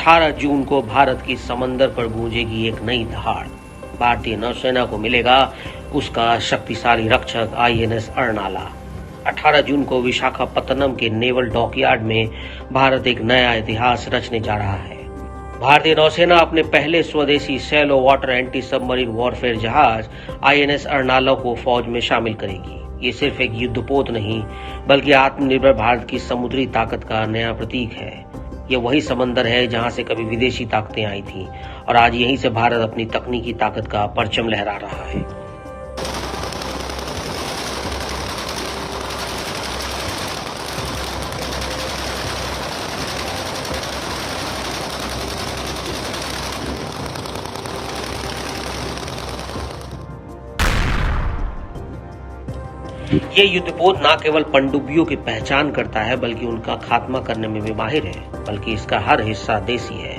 18 जून को भारत की समंदर पर गूंजेगी एक नई दहाड़। भारतीय नौसेना को मिलेगा उसका शक्तिशाली रक्षक आईएनएस अर्नाला। 18 जून को विशाखापत्तनम के नेवल डॉकयार्ड में भारत एक नया इतिहास रचने जा रहा है। भारतीय नौसेना अपने पहले स्वदेशी shallow water anti submarine warfare जहाज आईएनएस अर्नाला को फौज में शामिल करेगी। ये सिर्फ एक युद्धपोत नहीं, बल्कि आत्मनिर्भर भारत की समुद्री ताकत का नया प्रतीक है। ये वही समंदर है जहां से कभी विदेशी ताकतें आई थीं और आज यहीं से भारत अपनी तकनीकी ताकत का परचम लहरा रहा है। ये युद्धपोत न केवल पनडुब्बियों की पहचान करता है, बल्कि उनका खात्मा करने में भी माहिर है, बल्कि इसका हर हिस्सा देसी है।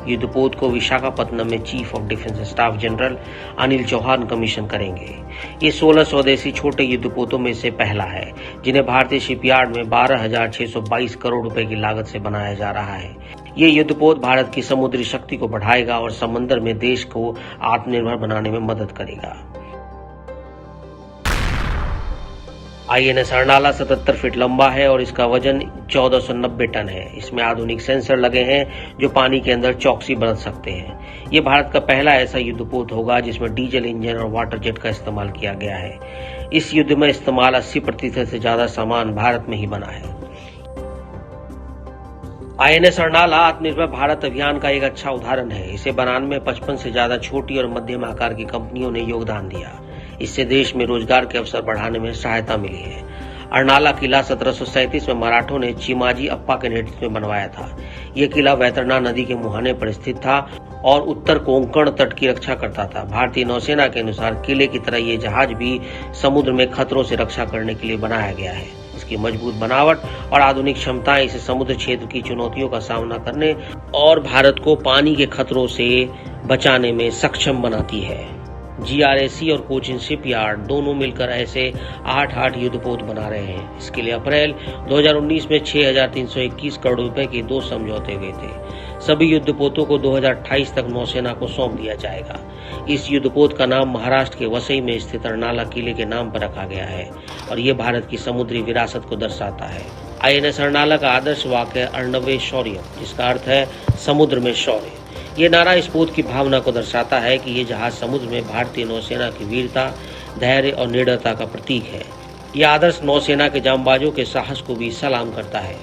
युद्धपोत को विशाखापत्तनम में chief of defence staff general Anil Chauhan commission करेंगे। ये 16 स्वदेशी छोटे युद्धपोतों में से पहला है, जिन्हें भारतीय शिपयार्ड में 12,622 करोड़ रुपए की लागत से बनाया जा रहा है। ये युद्धपोत भारत की समुद्री शक्ति को बढ़ाएगा और समंदर में देश को आत्मनिर्भर बनाने में मदद करेगा। आईएनएस अर्नाला 77 फीट लंबा है और इसका वजन 1490 टन है। इसमें आधुनिक सेंसर लगे हैं जो पानी के अंदर चौकसी बरत सकते हैं। ये भारत का पहला ऐसा युद्धपोत होगा जिसमें डीजल इंजन और वाटर जेट का इस्तेमाल किया गया है। इस युद्ध में इस्तेमाल 80% से ज्यादा सामान भारत में ही बना है। आईएनएस अर्नाला आत्मनिर्भर भारत अभियान का एक अच्छा उदाहरण है। इसे बनाने में 55 से ज्यादा छोटी और मध्यम आकार की कंपनियों ने योगदान दिया। इससे देश में रोजगार के अवसर बढ़ाने में सहायता मिली है। अर्नाला किला 1737 में मराठों ने चिमाजी अप्पा के नेतृत्व में बनवाया था। यह किला वैतरणा नदी के मुहाने पर स्थित था और उत्तर कोंकण तट की रक्षा करता था। भारतीय नौसेना के अनुसार किले की तरह ये जहाज भी समुद्र में खतरों से रक्षा करने के लिए बनाया गया है। इसकी मजबूत बनावट और आधुनिक क्षमताएं इसे समुद्र क्षेत्र की चुनौतियों का सामना करने और भारत को पानी के खतरों से बचाने में सक्षम बनाती है। जीआरएसी और कोचिन शिपयार्ड दोनों मिलकर ऐसे 8 युद्धपोत बना रहे हैं। इसके लिए अप्रैल 2019 में 6,321 करोड़ रुपए के 2 समझौते हुए थे। सभी युद्धपोतों को 2028 तक नौसेना को सौंप दिया जाएगा। इस युद्धपोत का नाम महाराष्ट्र के वसई में स्थित अर्नाला किले के नाम पर रखा गया है और ये भारत की समुद्री विरासत को दर्शाता है। आईएनएस अर्नाला का आदर्श वाक्य है अर्णवे शौर्य, जिसका अर्थ है समुद्र में शौर्य। ये नारा इस पोत की भावना को दर्शाता है कि ये जहाज समुद्र में भारतीय नौसेना की वीरता, धैर्य और निडरता का प्रतीक है। यह आदर्श नौसेना के जांबाजों के साहस को भी सलाम करता है।